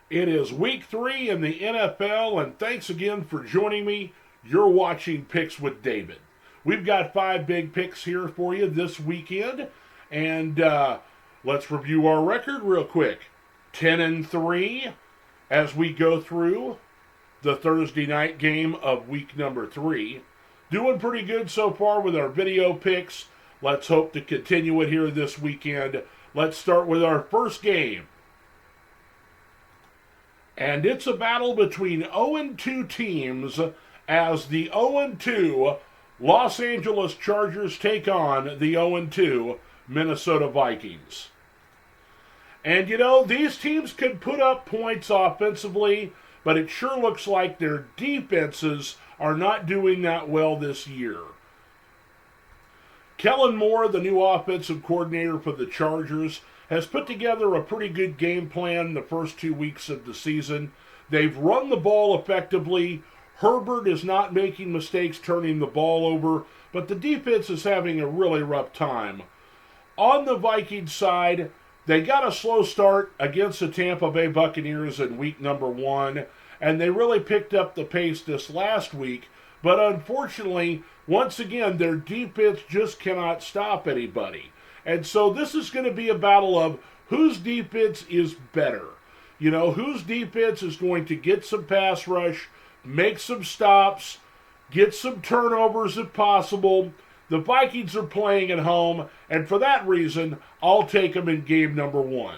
It is week 3 in the NFL, and thanks again for joining me. You're watching Picks with David. We've got 5 big picks here for you this weekend, and let's review our record real quick. 10-3 as we go through the Thursday night game of week number 3. Doing pretty good so far with our video picks. Let's hope to continue it here this weekend. Let's start with our first game. And it's a battle between 0-2 teams as the 0-2 Los Angeles Chargers take on the 0-2 Minnesota Vikings. And you know, these teams can put up points offensively, but it sure looks like their defenses are not doing that well this year. Kellen Moore, the new offensive coordinator for the Chargers, has put together a pretty good game plan the first 2 weeks of the season. They've run the ball effectively. Herbert is not making mistakes turning the ball over, but the defense is having a really rough time. On the Vikings side, they got a slow start against the Tampa Bay Buccaneers in week number 1, and they really picked up the pace this last week, but unfortunately, once again, their defense just cannot stop anybody. And so this is going to be a battle of whose defense is better. You know, whose defense is going to get some pass rush, make some stops, get some turnovers if possible. The Vikings are playing at home, and for that reason, I'll take them in game number 1.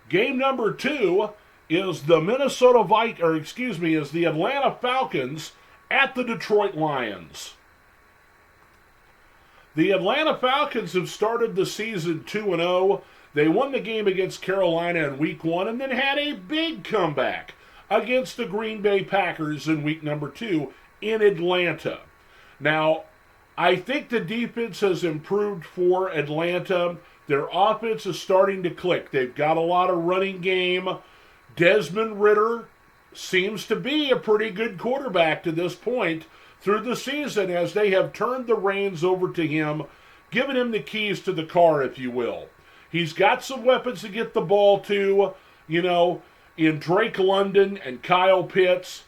Game number 2 is the is the Atlanta Falcons at the Detroit Lions. The Atlanta Falcons have started the season 2-0. They won the game against Carolina in week 1 and then had a big comeback against the Green Bay Packers in week number 2 in Atlanta. Now, I think the defense has improved for Atlanta. Their offense is starting to click. They've got a lot of running game. Desmond Ridder seems to be a pretty good quarterback to this point through the season, as they have turned the reins over to him, given him the keys to the car, if you will. He's got some weapons to get the ball to, you know, in Drake London and Kyle Pitts.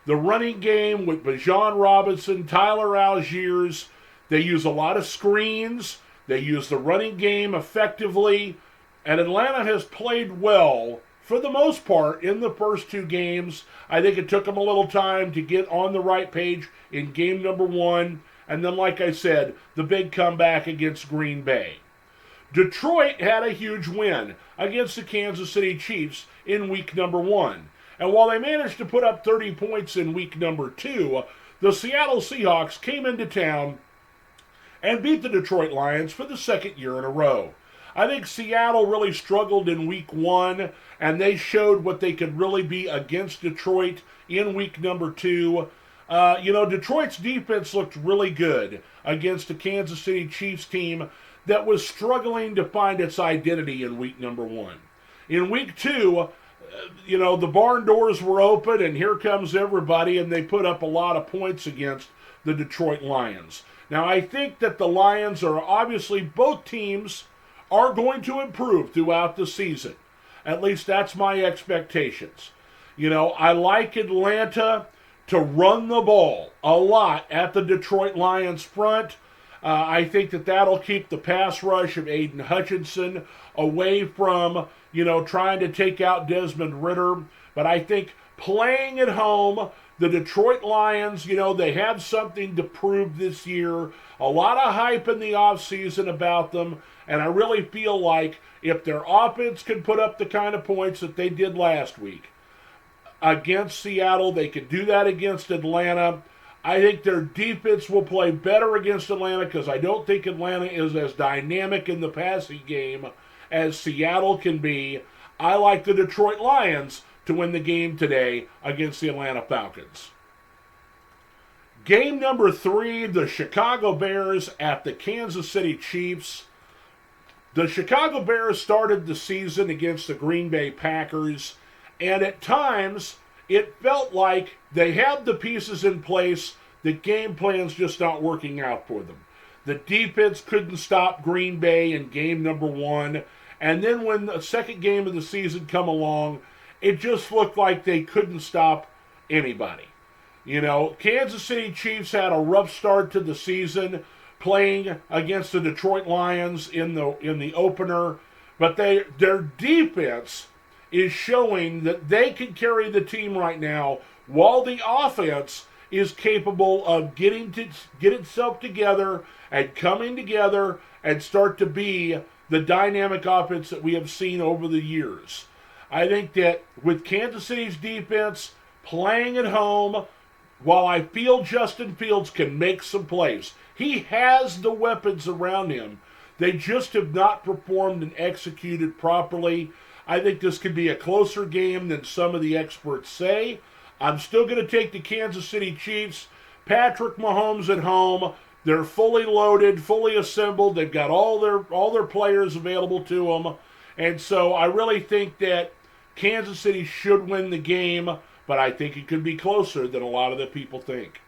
The running game with Bijan Robinson, Tyler Algiers, they use a lot of screens. They use the running game effectively, and Atlanta has played well for the most part in the first 2 games. I think it took them a little time to get on the right page in game number 1. And then, like I said, the big comeback against Green Bay. Detroit had a huge win against the Kansas City Chiefs in week number 1. And while they managed to put up 30 points in week number 2, the Seattle Seahawks came into town and beat the Detroit Lions for the second year in a row. I think Seattle really struggled in week 1, and they showed what they could really be against Detroit in week number 2. Detroit's defense looked really good against the Kansas City Chiefs team that was struggling to find its identity in week number 1. In week 2, the barn doors were open, and here comes everybody, and they put up a lot of points against the Detroit Lions. Now, I think that the Lions are obviously, both teams are going to improve throughout the season. At least that's my expectations. You know, I like Atlanta to run the ball a lot at the Detroit Lions front. I think that that'll keep the pass rush of Aiden Hutchinson away from, trying to take out Desmond Ridder. But I think playing at home, the Detroit Lions, they have something to prove this year. A lot of hype in the offseason about them. And I really feel like if their offense can put up the kind of points that they did last week against Seattle, they can do that against Atlanta. I think their defense will play better against Atlanta because I don't think Atlanta is as dynamic in the passing game as Seattle can be. I like the Detroit Lions to win the game today against the Atlanta Falcons. Game number 3, the Chicago Bears at the Kansas City Chiefs. The Chicago Bears started the season against the Green Bay Packers, and at times it felt like they had the pieces in place. The game plan's just not working out for them. The defense couldn't stop Green Bay in game number 1, And then when the second game of the season come along, it just looked like they couldn't stop anybody. You know, Kansas City Chiefs had a rough start to the season playing against the Detroit Lions in the opener, but their defense is showing that they can carry the team right now, while the offense is capable of get itself together and coming together and start to be the dynamic offense that we have seen over the years. I think that with Kansas City's defense playing at home, while I feel Justin Fields can make some plays, he has the weapons around him. They just have not performed and executed properly. I think this could be a closer game than some of the experts say. I'm still going to take the Kansas City Chiefs. Patrick Mahomes at home. They're fully loaded, fully assembled. They've got all their players available to them. And so I really think that Kansas City should win the game, but I think it could be closer than a lot of the people think.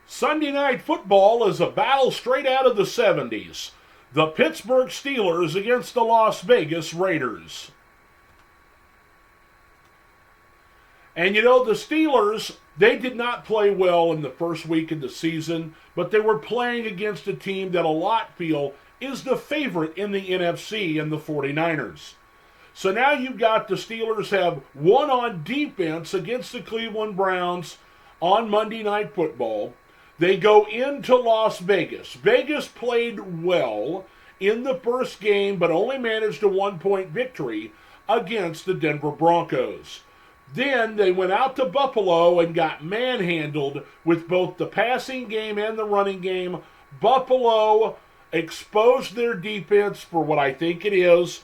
Sunday Night Football is a battle straight out of the 70s. The Pittsburgh Steelers against the Las Vegas Raiders. And you know, the Steelers, they did not play well in the first week of the season, but they were playing against a team that a lot feel is the favorite in the NFC and the 49ers. So now you've got the Steelers have won on defense against the Cleveland Browns on Monday Night Football. They go into Las Vegas. Vegas played well in the first game, but only managed a 1-point victory against the Denver Broncos. Then they went out to Buffalo and got manhandled with both the passing game and the running game. Buffalo exposed their defense for what I think it is.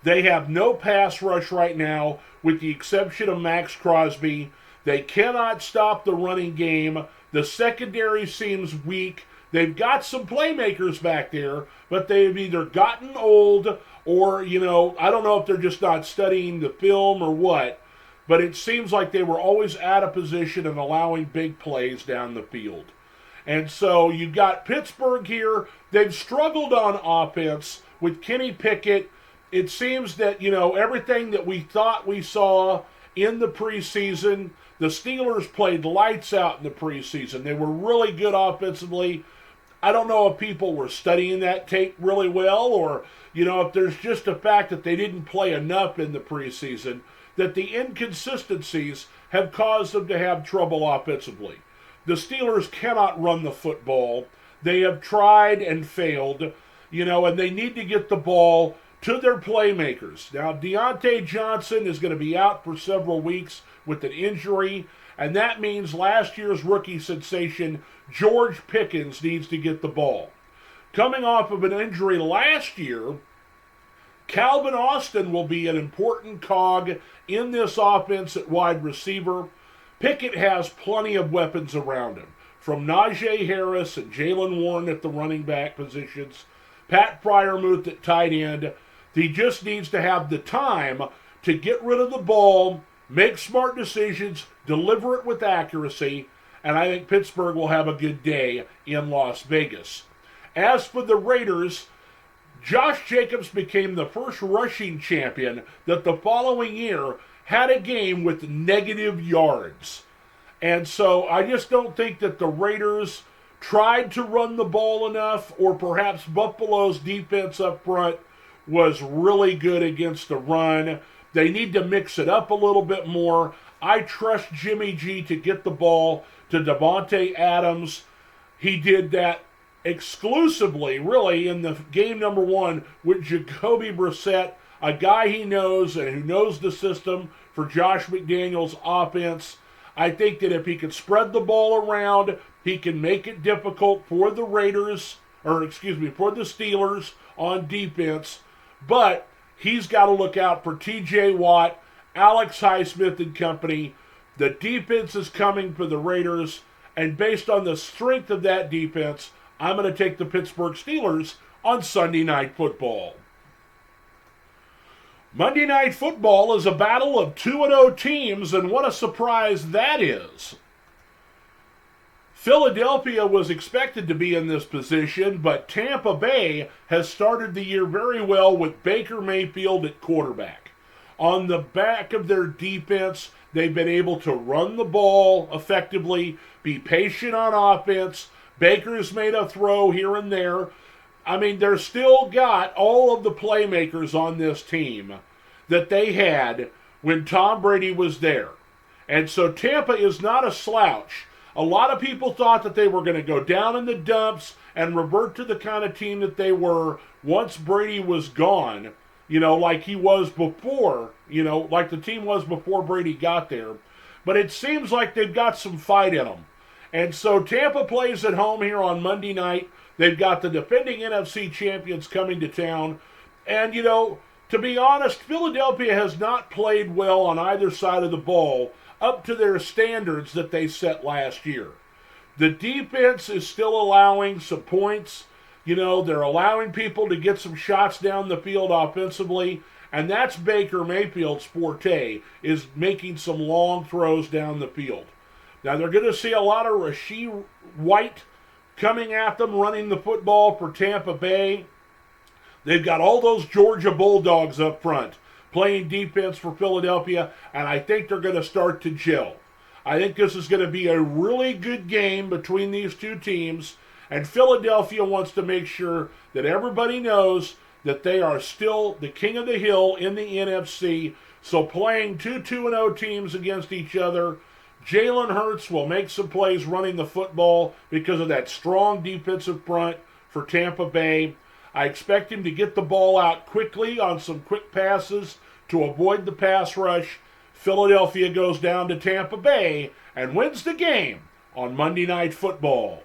They have no pass rush right now, with the exception of Max Crosby. They cannot stop the running game. The secondary seems weak. They've got some playmakers back there, but they've either gotten old or, you know, I don't know if they're just not studying the film or what, but it seems like they were always out of position and allowing big plays down the field. And so you've got Pittsburgh here. They've struggled on offense with Kenny Pickett. It seems that, you know, everything that we thought we saw in the preseason, the Steelers played lights out in the preseason. They were really good offensively. I don't know if people were studying that tape really well, or, you know, if there's just a fact that they didn't play enough in the preseason, that the inconsistencies have caused them to have trouble offensively. The Steelers cannot run the football. They have tried and failed, you know, and they need to get the ball to their playmakers. Now, Deontay Johnson is going to be out for several weeks with an injury, and that means last year's rookie sensation, George Pickens, needs to get the ball. Coming off of an injury last year, Calvin Austin will be an important cog in this offense at wide receiver. Pickett has plenty of weapons around him, from Najee Harris and Jalen Warren at the running back positions, Pat Freiermuth at tight end. He just needs to have the time to get rid of the ball, make smart decisions, deliver it with accuracy, and I think Pittsburgh will have a good day in Las Vegas. As for the Raiders, Josh Jacobs became the first rushing champion that the following year had a game with negative yards. And so I just don't think that the Raiders tried to run the ball enough, or perhaps Buffalo's defense up front was really good against the run. They need to mix it up a little bit more. I trust Jimmy G to get the ball to Davante Adams. He did that exclusively, really, in the game number one with Jacoby Brissett, a guy he knows and who knows the system for Josh McDaniels' offense. I think that if he can spread the ball around, he can make it difficult for the for the Steelers on defense. But he's got to look out for T.J. Watt, Alex Highsmith and company. The defense is coming for the Raiders, and based on the strength of that defense, I'm going to take the Pittsburgh Steelers on Sunday Night Football. Monday Night Football is a battle of 2-0 teams, and what a surprise that is. Philadelphia was expected to be in this position, but Tampa Bay has started the year very well with Baker Mayfield at quarterback. On the back of their defense, they've been able to run the ball effectively, be patient on offense. Baker's made a throw here and there. I mean, they're still got all of the playmakers on this team that they had when Tom Brady was there. And so Tampa is not a slouch. A lot of people thought that they were going to go down in the dumps and revert to the kind of team that they were once Brady was gone, like he was before, like the team was before Brady got there. But it seems like they've got some fight in them. And so Tampa plays at home here on Monday night. They've got the defending NFC champions coming to town. And, to be honest, Philadelphia has not played well on either side of the ball up to their standards that they set last year. The defense is still allowing some points. They're allowing people to get some shots down the field offensively, and that's Baker Mayfield's forte, is making some long throws down the field. Now, they're going to see a lot of Rashee White coming at them, running the football for Tampa Bay. They've got all those Georgia Bulldogs up front playing defense for Philadelphia, and I think they're going to start to gel. I think this is going to be a really good game between these two teams, and Philadelphia wants to make sure that everybody knows that they are still the king of the hill in the NFC. So playing two 2-0 teams against each other, Jalen Hurts will make some plays running the football because of that strong defensive front for Tampa Bay. I expect him to get the ball out quickly on some quick passes to avoid the pass rush. Philadelphia goes down to Tampa Bay and wins the game on Monday Night Football.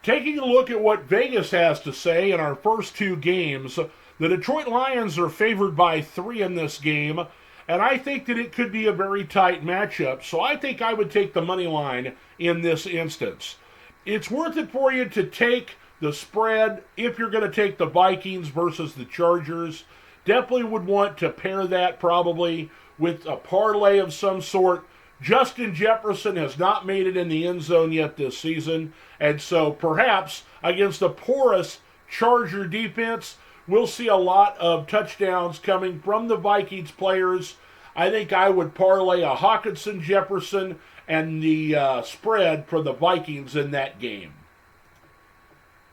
Taking a look at what Vegas has to say in our first two games, the Detroit Lions are favored by 3 in this game, and I think that it could be a very tight matchup, so I think I would take the money line in this instance. It's worth it for you to take the spread if you're going to take the Vikings versus the Chargers. Definitely would want to pair that probably with a parlay of some sort. Justin Jefferson has not made it in the end zone yet this season, and so perhaps against a porous Charger defense, we'll see a lot of touchdowns coming from the Vikings players. I think I would parlay a Hockenson Jefferson and the spread for the Vikings in that game.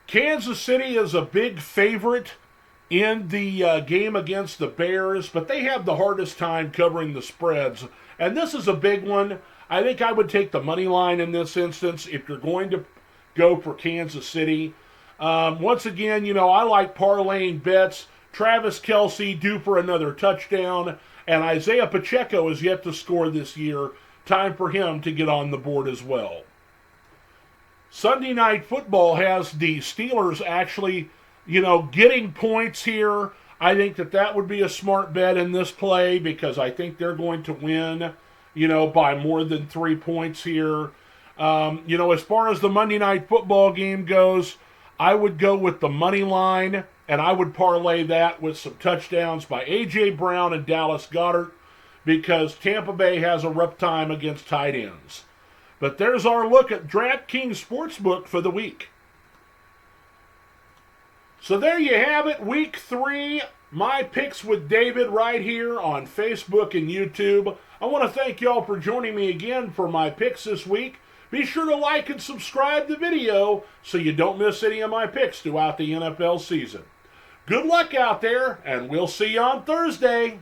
Kansas City is a big favorite in the game against the Bears, but they have the hardest time covering the spreads. And this is a big one. I think I would take the money line in this instance if you're going to go for Kansas City. Once again, I like parlaying bets. Travis Kelce due for another touchdown, and Isaiah Pacheco is yet to score this year. Time for him to get on the board as well. Sunday Night Football has the Steelers actually, getting points here. I think that would be a smart bet in this play because I think they're going to win, by more than 3 points here. As far as the Monday Night Football game goes, I would go with the money line, and I would parlay that with some touchdowns by A.J. Brown and Dallas Goedert because Tampa Bay has a rough time against tight ends. But there's our look at DraftKings Sportsbook for the week. So there you have it, Week 3, my picks with David right here on Facebook and YouTube. I want to thank y'all for joining me again for my picks this week. Be sure to like and subscribe the video so you don't miss any of my picks throughout the NFL season. Good luck out there, and we'll see you on Thursday.